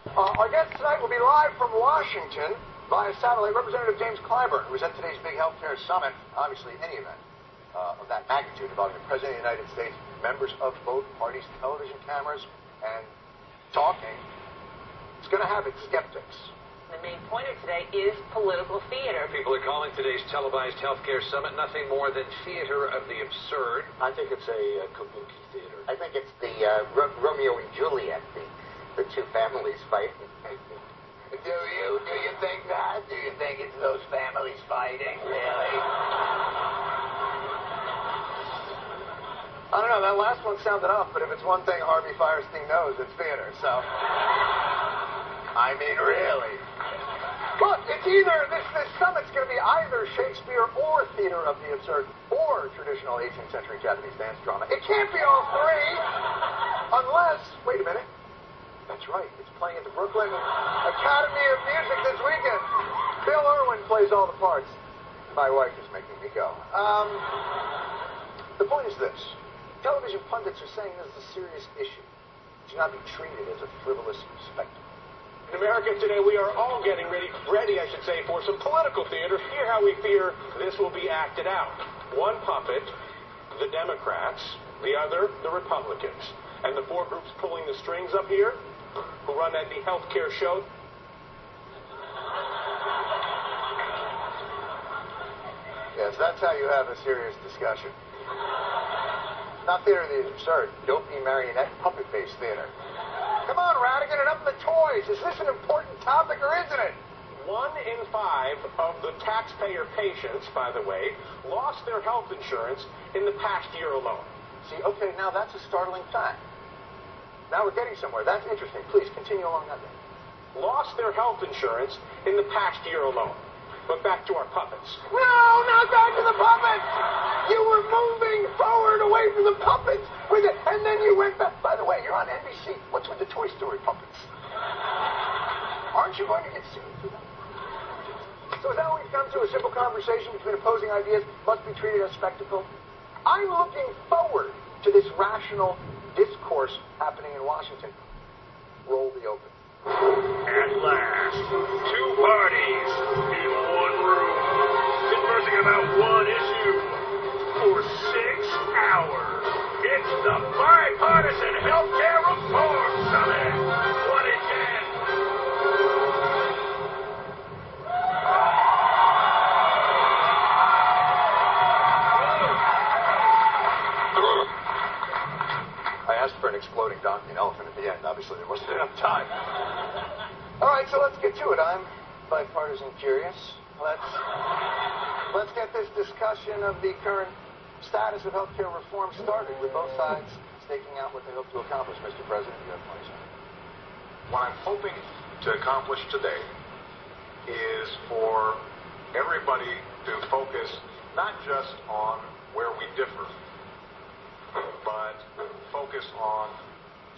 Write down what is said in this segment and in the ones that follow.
Our guest tonight will be live from Washington via satellite. Representative James Clyburn, who was at today's big healthcare summit. Obviously, any event of that magnitude involving the President of the United States, members of both parties, television cameras, and talking, it's going to have its skeptics. The main point of today is political theater. People are calling today's televised healthcare summit nothing more than theater of the absurd. I think it's a kabuki theater. I think it's the Romeo and Juliet, the two families fighting. Do you think that? Do you think it's those families fighting, really? I don't know, that last one sounded off, but if it's one thing Harvey Fierstein knows, it's theater, so... I mean, really. Look, it's either, this summit's going to be either Shakespeare or theater of the absurd, or traditional 18th century Japanese dance drama. It can't be all three, unless, wait a minute, that's right, it's playing at the Brooklyn Academy of Music this weekend. Bill Irwin plays all the parts. My wife is making me go. The point is this. Television pundits are saying this is a serious issue. It should not be treated as a frivolous spectacle. In America today, we are all getting ready, for some political theater. Hear how we fear this will be acted out. One puppet, the Democrats, the other, the Republicans. And the four groups pulling the strings up here, who run that the healthcare show. Yes, that's how you have a serious discussion. Not theater of the absurd, dopey marionette puppet-based theater. Come on, Radigan, enough of the toys. Is this an important topic or isn't it? 1 in 5 of the taxpayer patients, by the way, lost their health insurance in the past year alone. See, okay, now that's a startling fact. Now we're getting somewhere. That's interesting. Please continue along that way. Lost their health insurance in the past year alone. But back to our puppets. No, not back to the puppets! You were moving forward away from the puppets, and then you went back. By the way, you're on NBC. What's with the Toy Story puppets? Aren't you going to get sued for that? So is that what we've come to? A simple conversation between opposing ideas must be treated as spectacle? I'm looking forward to this rational discourse happening in Washington. Roll the open. At last, two parties in one room, conversing about one issue for 6 hours. It's the Bipartisan Healthcare Reform Summit 2010. I asked for an exploding donkey and elephant at the end. Obviously, there wasn't enough time. All right, so let's get to it. I'm bipartisan curious. Let's get this discussion of the current status of healthcare reform started, with both sides staking out what they hope to accomplish. Mr. President, you have 20 seconds. What I'm hoping to accomplish today is for everybody to focus not just on where we differ, but focus on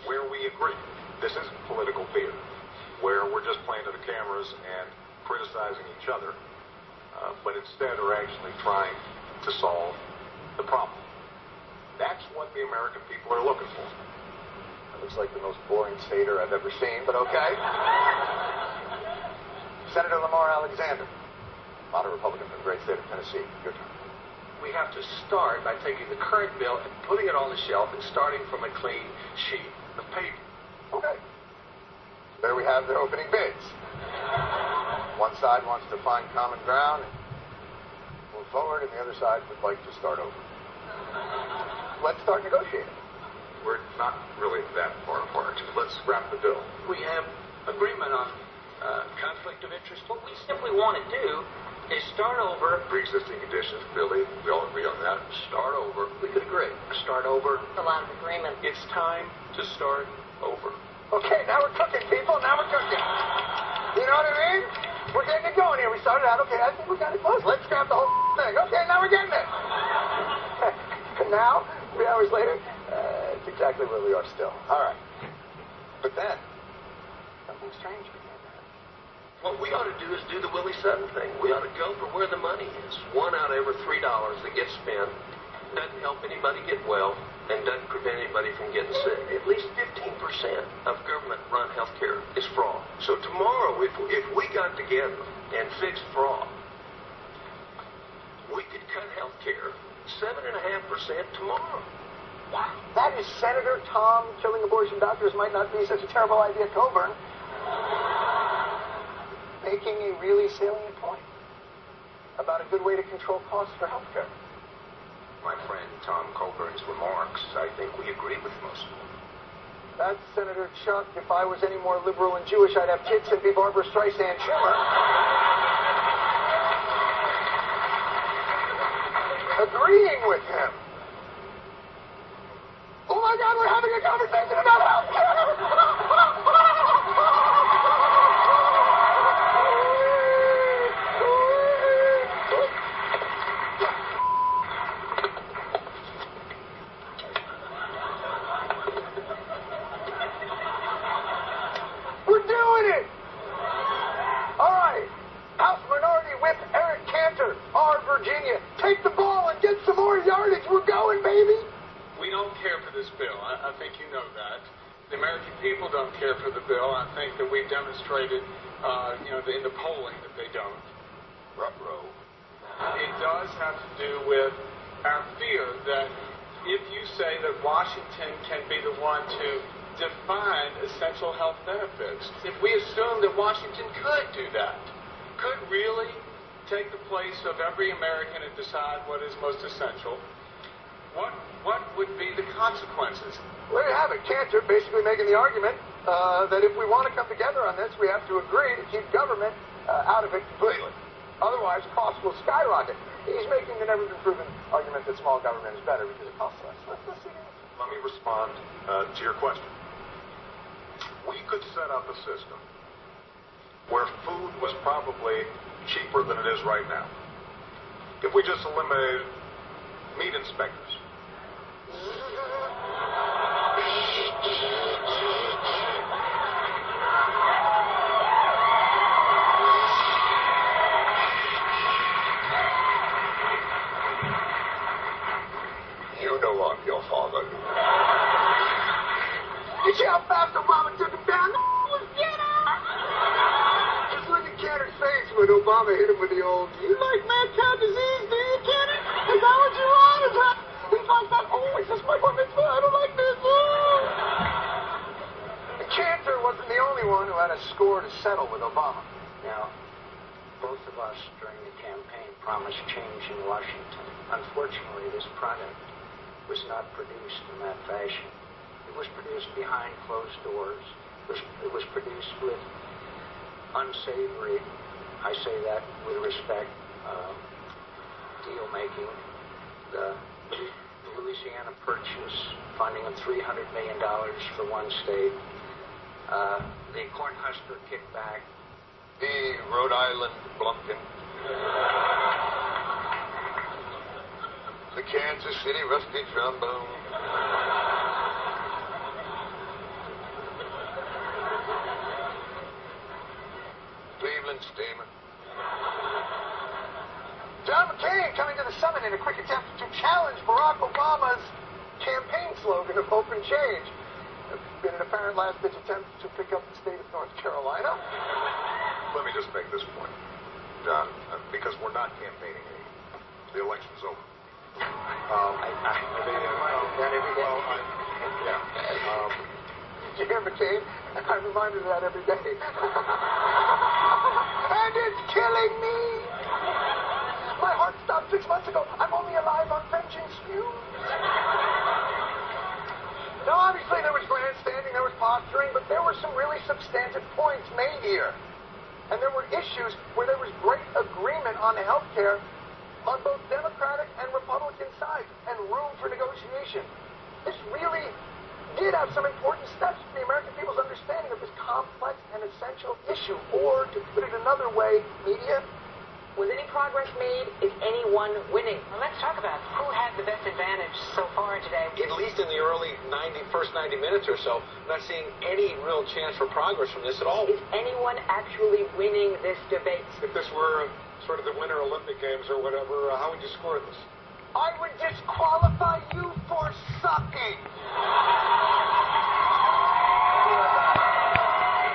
where we agree. This isn't political theater, where we're just playing to the cameras and criticizing each other, but instead are actually trying to solve the problem. That's what the American people are looking for. That looks like the most boring stater I've ever seen, but okay. Senator Lamar Alexander, model Republican from the great state of Tennessee. Your turn. We have to start by taking the current bill and putting it on the shelf and starting from a clean sheet of paper. Okay. There we have their opening bids. One side wants to find common ground and move forward, and the other side would like to start over. Let's start negotiating. We're not really that far apart. Let's wrap the bill. We have agreement on conflict of interest. What we simply want to do is start over. Pre-existing conditions, Billy, we all agree on that. Start over. We could agree. Start over. A lot of agreement. It's time to start over. Okay, now we're cooking, people. Now we're cooking. You know what I mean? We're getting it going here. We started out, okay, I think we got it close. Let's grab the whole thing. Okay, now we're getting it. And now, 3 hours later, it's exactly where we are still. All right. But then, something strange began to happen. What we ought to do is do the Willie Sutton thing. We ought to go for where the money is. 1 out of every $3 that gets spent doesn't help anybody get well and doesn't prevent anybody from getting sick. At least 15% of government-run health care is fraud. So tomorrow, if we got together and fixed fraud, we could cut health care 7.5% tomorrow. Wow, that is Senator Tom killing abortion doctors might not be such a terrible idea, Coburn. Making a really salient point about a good way to control costs for health care. My friend Tom Coburn's remarks, I think we agree with most of them. That's Senator Chuck. If I was any more liberal and Jewish, I'd have kids and be Barbara Streisand Schumer. Agreeing with him. Oh my God, we're having a conversation about health care! Virginia, take the ball and get some more yardage. We're going, baby. We don't care for this bill. I think you know that. The American people don't care for the bill. I think that we've demonstrated, in the polling that they don't. Ruh-roh. It does have to do with our fear that if you say that Washington can be the one to define essential health benefits, if we assume that Washington could do that, could really take the place of every American and decide what is most essential, what would be the consequences? Well, you have it. Cantor basically making the argument that if we want to come together on this, we have to agree to keep government out of it completely. Otherwise, costs will skyrocket. He's making the never-been-proven argument that small government is better because it costs less. Let's see. Let me respond to your question. We could set up a system where food was probably cheaper than it is right now. If we just eliminated meat inspectors. You know I'm your father. You see how fast Obama took him down? Cantor's face when Obama hit him with the old, "You like mad cow disease, do you, Cantor? Is that what you want? Is that?" He's like that. Oh, it's just my bar mitzvah. I don't like this. Cantor wasn't the only one who had a score to settle with Obama. Now, both of us during the campaign promised change in Washington. Unfortunately, this product was not produced in that fashion. It was produced behind closed doors. It was produced with unsavory, I say that with respect, deal making. The Louisiana Purchase funding of $300 million for one state. The Cornhusker kickback. The Rhode Island Blumpkin. The Kansas City Rusty Trombone. Cleveland Steamer. John McCain coming to the summit in a quick attempt to challenge Barack Obama's campaign slogan of hope and change. It's been an apparent last-ditch attempt to pick up the state of North Carolina. Let me just make this point, John, because we're not campaigning anymore. The election's over. Did you hear McCain? I'm reminded of that every day. And it's killing me. My heart stopped 6 months ago. I'm only alive on vengeance fumes. Now, obviously, there was grandstanding, there was posturing, but there were some really substantive points made here. And there were issues where there was great agreement on health care on both Democratic and Republican sides, and room for negotiation. This really did have some important steps to the American people's understanding of this complex and essential issue. Or, to put it another way, media, Was any progress made? Is anyone winning? Well, let's talk about who had the best advantage so far today. At least in the first 90 minutes or so, I'm not seeing any real chance for progress from this at all. Is anyone actually winning this debate? If this were sort of the Winter Olympic Games or whatever, how would you score this? I would disqualify you for sucking.